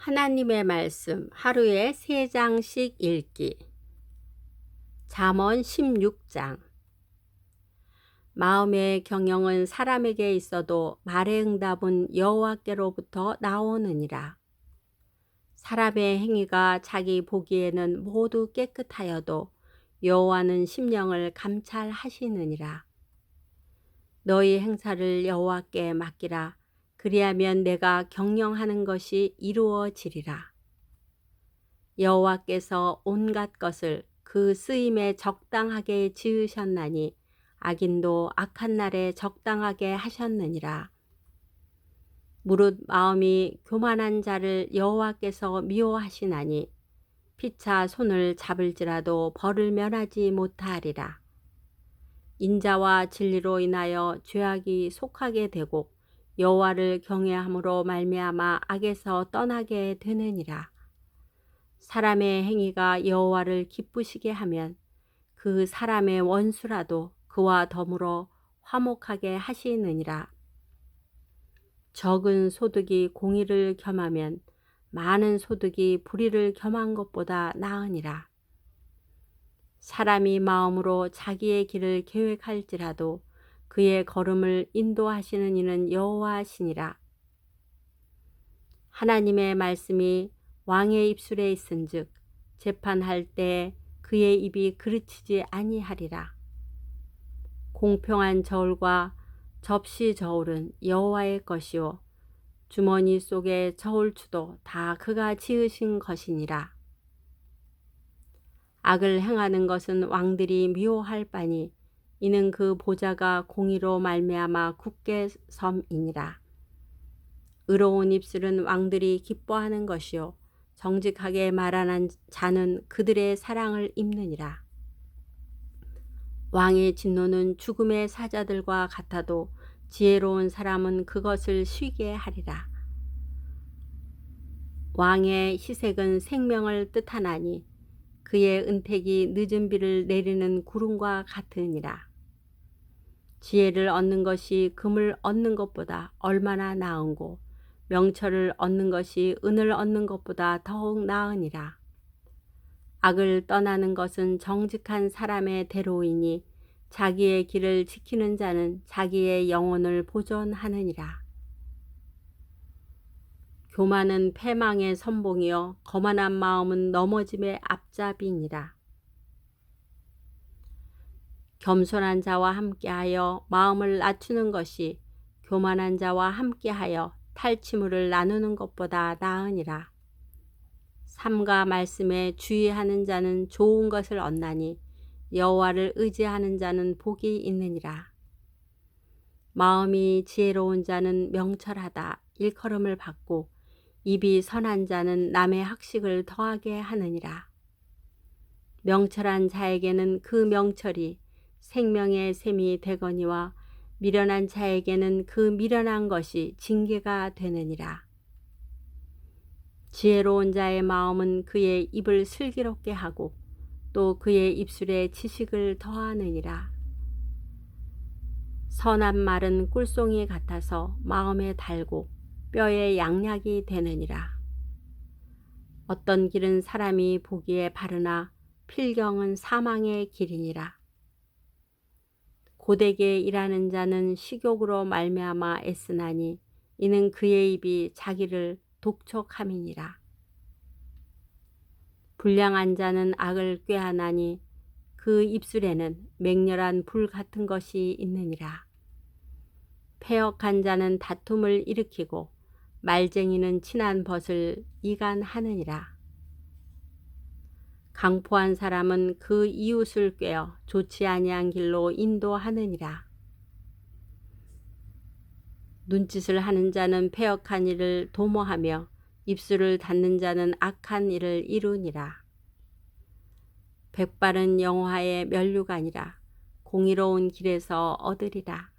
하나님의 말씀 하루에 3장씩 읽기. 잠언 16장. 마음의 경영은 사람에게 있어도 말의 응답은 여호와께로부터 나오느니라. 사람의 행위가 자기 보기에는 모두 깨끗하여도 여호와는 심령을 감찰하시느니라. 너희 행사를 여호와께 맡기라. 그리하면 내가 경영하는 것이 이루어지리라. 여호와께서 온갖 것을 그 쓰임에 적당하게 지으셨나니 악인도 악한 날에 적당하게 하셨느니라. 무릇 마음이 교만한 자를 여호와께서 미워하시나니 피차 손을 잡을지라도 벌을 면하지 못하리라. 인자와 진리로 인하여 죄악이 속하게 되고 여호와를 경외함으로 말미암아 악에서 떠나게 되느니라. 사람의 행위가 여호와를 기쁘시게 하면 그 사람의 원수라도 그와 더불어 화목하게 하시느니라. 적은 소득이 공의를 겸하면 많은 소득이 불의를 겸한 것보다 나으니라. 사람이 마음으로 자기의 길을 계획할지라도 그의 걸음을 인도하시는 이는 여호와시니라. 하나님의 말씀이 왕의 입술에 있은즉 재판할 때 그의 입이 그르치지 아니하리라. 공평한 저울과 접시 저울은 여호와의 것이요 주머니 속의 저울추도 다 그가 지으신 것이니라. 악을 행하는 것은 왕들이 미워할 바니 이는 그 보좌가 공의로 말미암아 굳게 섬이니라. 의로운 입술은 왕들이 기뻐하는 것이요 정직하게 말하는 자는 그들의 사랑을 입느니라. 왕의 진노는 죽음의 사자들과 같아도 지혜로운 사람은 그것을 쉬게 하리라. 왕의 희색은 생명을 뜻하나니 그의 은택이 늦은 비를 내리는 구름과 같으니라. 지혜를 얻는 것이 금을 얻는 것보다 얼마나 나은고 명철을 얻는 것이 은을 얻는 것보다 더욱 나으니라. 악을 떠나는 것은 정직한 사람의 대로이니 자기의 길을 지키는 자는 자기의 영혼을 보존하느니라. 교만은 패망의 선봉이요 거만한 마음은 넘어짐의 앞잡이니라. 겸손한 자와 함께하여 마음을 낮추는 것이 교만한 자와 함께하여 탈취물을 나누는 것보다 나으니라. 삼가 말씀에 주의하는 자는 좋은 것을 얻나니 여호와를 의지하는 자는 복이 있느니라. 마음이 지혜로운 자는 명철하다 일컬음을 받고 입이 선한 자는 남의 학식을 더하게 하느니라. 명철한 자에게는 그 명철이 생명의 샘이 되거니와 미련한 자에게는 그 미련한 것이 징계가 되느니라. 지혜로운 자의 마음은 그의 입을 슬기롭게 하고 또 그의 입술에 지식을 더하느니라. 선한 말은 꿀송이 같아서 마음에 달고 뼈에 양약이 되느니라. 어떤 길은 사람이 보기에 바르나 필경은 사망의 길이니라. 고되게 일하는 자는 식욕으로 말미암아 애쓰나니 이는 그의 입이 자기를 독촉함이니라. 불량한 자는 악을 꾀하나니 그 입술에는 맹렬한 불 같은 것이 있느니라. 패역한 자는 다툼을 일으키고 말쟁이는 친한 벗을 이간하느니라. 강포한 사람은 그 이웃을 꾀어 좋지 아니한 길로 인도하느니라. 눈짓을 하는 자는 패역한 일을 도모하며 입술을 닫는 자는 악한 일을 이루니라. 백발은 영화의 면류관이라 공의로운 길에서 얻으리라.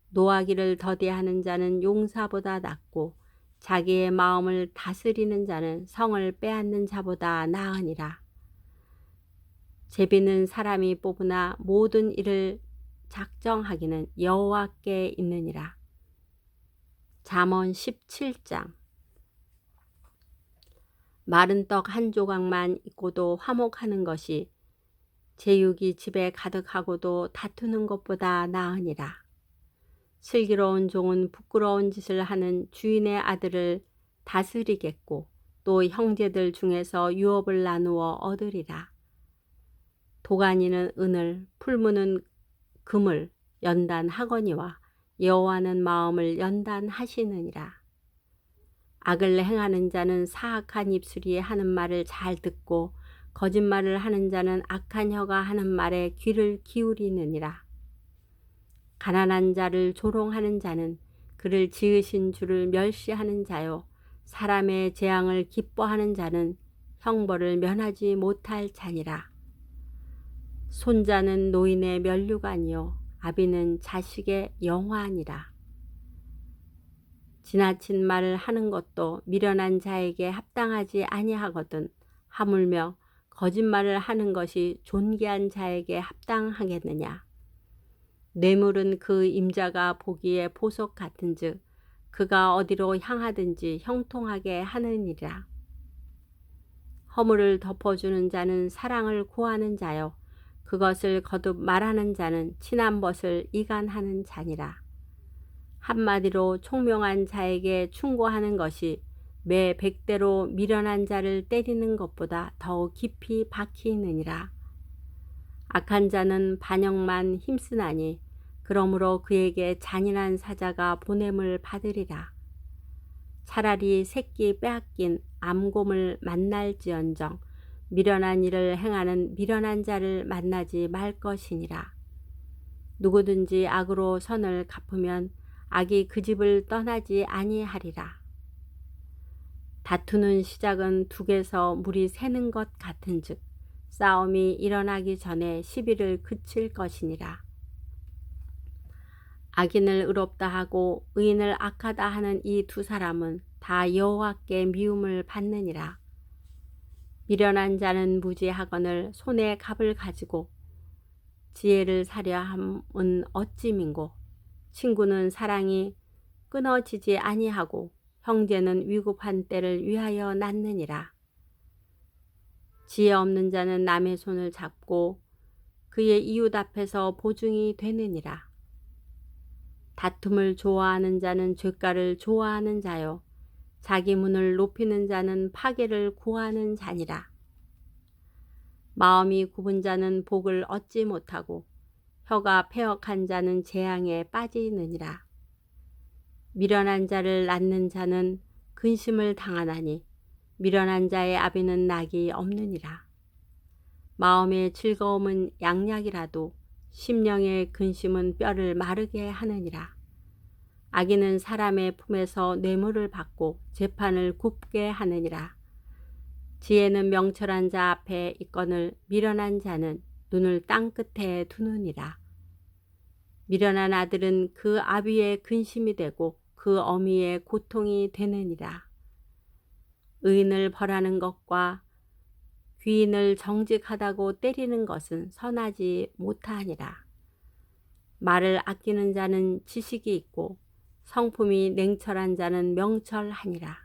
노하기를 더디하는 자는 용사보다 낫고 자기의 마음을 다스리는 자는 성을 빼앗는 자보다 나으니라. 제비는 사람이 뽑으나 모든 일을 작정하기는 여호와께 있느니라. 잠언 17장. 마른 떡 한 조각만 있고도 화목하는 것이 제육이 집에 가득하고도 다투는 것보다 나으니라. 슬기로운 종은 부끄러운 짓을 하는 주인의 아들을 다스리겠고 또 형제들 중에서 유업을 나누어 얻으리라. 도가니는 은을, 풀무는 금을 연단하거니와 여호와는 마음을 연단하시느니라. 악을 행하는 자는 사악한 입술이 하는 말을 잘 듣고 거짓말을 하는 자는 악한 혀가 하는 말에 귀를 기울이느니라. 가난한 자를 조롱하는 자는 그를 지으신 주를 멸시하는 자요, 사람의 재앙을 기뻐하는 자는 형벌을 면하지 못할 자니라. 손자는 노인의 면류관이요 아비는 자식의 영화니라. 지나친 말을 하는 것도 미련한 자에게 합당하지 아니하거든 하물며 거짓말을 하는 것이 존귀한 자에게 합당하겠느냐. 뇌물은 그 임자가 보기에 보석 같은즉 그가 어디로 향하든지 형통하게 하느니라. 허물을 덮어주는 자는 사랑을 구하는 자요 그것을 거듭 말하는 자는 친한 벗을 이간하는 자니라. 한마디로 총명한 자에게 충고하는 것이 매 100대로 미련한 자를 때리는 것보다 더욱 깊이 박히느니라. 악한 자는 반역만 힘쓰나니 그러므로 그에게 잔인한 사자가 보냄을 받으리라. 차라리 새끼 빼앗긴 암곰을 만날지언정 미련한 일을 행하는 미련한 자를 만나지 말 것이니라. 누구든지 악으로 선을 갚으면 악이 그 집을 떠나지 아니하리라. 다투는 시작은 둑에서 물이 새는 것 같은즉 싸움이 일어나기 전에 시비를 그칠 것이니라. 악인을 의롭다 하고 의인을 악하다 하는 이 두 사람은 다 여호와께 미움을 받느니라. 미련한 자는 무지하거늘 손에 갑을 가지고 지혜를 사려 함은 어찌민고. 친구는 사랑이 끊어지지 아니하고 형제는 위급한 때를 위하여 낳느니라. 지혜 없는 자는 남의 손을 잡고 그의 이웃 앞에서 보증이 되느니라. 다툼을 좋아하는 자는 죄가를 좋아하는 자요 자기 문을 높이는 자는 파괴를 구하는 자니라. 마음이 굽은 자는 복을 얻지 못하고 혀가 패역한 자는 재앙에 빠지느니라. 미련한 자를 낳는 자는 근심을 당하나니 미련한 자의 아비는 낙이 없느니라. 마음의 즐거움은 양약이라도 심령의 근심은 뼈를 마르게 하느니라. 악인은 사람의 품에서 뇌물을 받고 재판을 굽게 하느니라. 지혜는 명철한 자 앞에 있거늘 미련한 자는 눈을 땅 끝에 두느니라. 미련한 아들은 그 아비의 근심이 되고 그 어미의 고통이 되느니라. 의인을 벌하는 것과 귀인을 정직하다고 때리는 것은 선하지 못하니라. 말을 아끼는 자는 지식이 있고 성품이 냉철한 자는 명철하니라.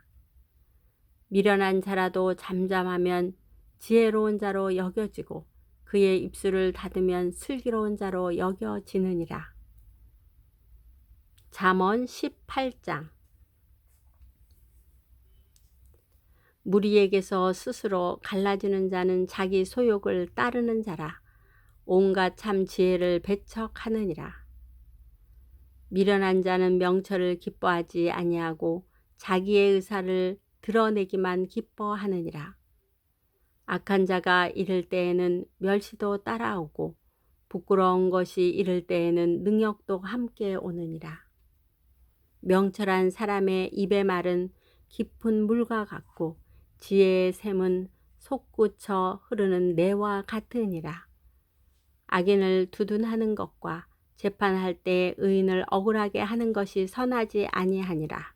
미련한 자라도 잠잠하면 지혜로운 자로 여겨지고 그의 입술을 닫으면 슬기로운 자로 여겨지느니라. 잠언 18장. 무리에게서 스스로 갈라지는 자는 자기 소욕을 따르는 자라. 온갖 참 지혜를 배척하느니라. 미련한 자는 명철을 기뻐하지 아니하고 자기의 의사를 드러내기만 기뻐하느니라. 악한 자가 이를 때에는 멸시도 따라오고 부끄러운 것이 이를 때에는 능욕도 함께 오느니라. 명철한 사람의 입의 말은 깊은 물과 같고 지혜의 샘은 솟구쳐 흐르는 내와 같으니라. 악인을 두둔하는 것과 재판할 때 의인을 억울하게 하는 것이 선하지 아니하니라.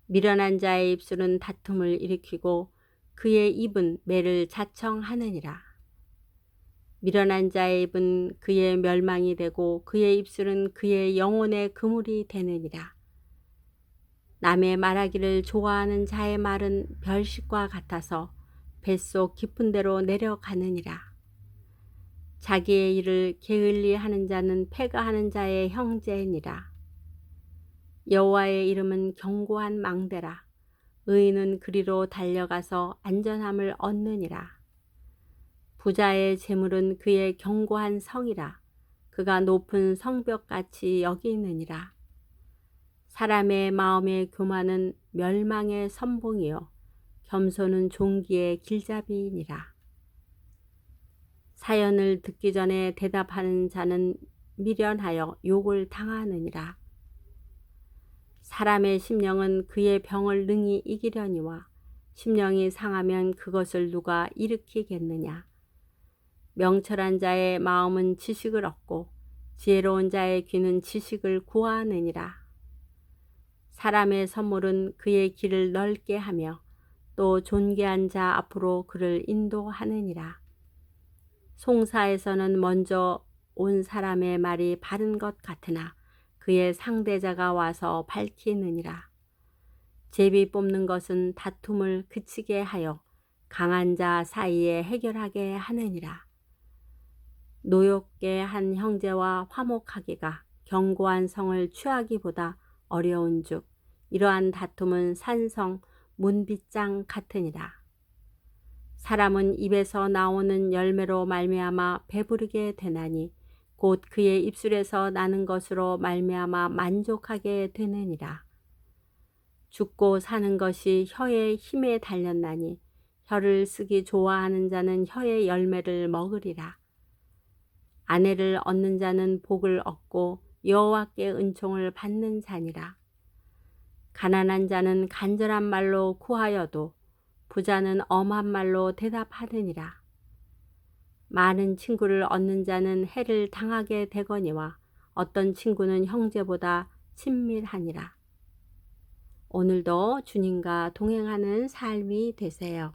미련한 자의 입술은 다툼을 일으키고 그의 입은 매를 자청하느니라. 미련한 자의 입은 그의 멸망이 되고 그의 입술은 그의 영혼의 그물이 되느니라. 남의 말하기를 좋아하는 자의 말은 별식과 같아서 뱃속 깊은 데로 내려가느니라. 자기의 일을 게을리 하는 자는 패가하는 자의 형제니라. 여호와의 이름은 견고한 망대라. 의인은 그리로 달려가서 안전함을 얻느니라. 부자의 재물은 그의 견고한 성이라. 그가 높은 성벽같이 여기느니라. 사람의 마음의 교만은 멸망의 선봉이요 겸손은 종기의 길잡이니라. 사연을 듣기 전에 대답하는 자는 미련하여 욕을 당하느니라. 사람의 심령은 그의 병을 능히 이기려니와 심령이 상하면 그것을 누가 일으키겠느냐. 명철한 자의 마음은 지식을 얻고 지혜로운 자의 귀는 지식을 구하느니라. 사람의 선물은 그의 길을 넓게 하며 또 존귀한 자 앞으로 그를 인도하느니라. 송사에서는 먼저 온 사람의 말이 바른 것 같으나 그의 상대자가 와서 밝히느니라. 제비 뽑는 것은 다툼을 그치게 하여 강한 자 사이에 해결하게 하느니라. 노엽게 한 형제와 화목하기가 견고한 성을 취하기보다 어려운즉 이러한 다툼은 산성 문빗장 같으니라. 사람은 입에서 나오는 열매로 말미암아 배부르게 되나니 곧 그의 입술에서 나는 것으로 말미암아 만족하게 되느니라. 죽고 사는 것이 혀의 힘에 달렸나니 혀를 쓰기 좋아하는 자는 혀의 열매를 먹으리라. 아내를 얻는 자는 복을 얻고 여호와께 은총을 받는 자니라. 가난한 자는 간절한 말로 구하여도 부자는 엄한 말로 대답하느니라. 많은 친구를 얻는 자는 해를 당하게 되거니와 어떤 친구는 형제보다 친밀하니라. 오늘도 주님과 동행하는 삶이 되세요.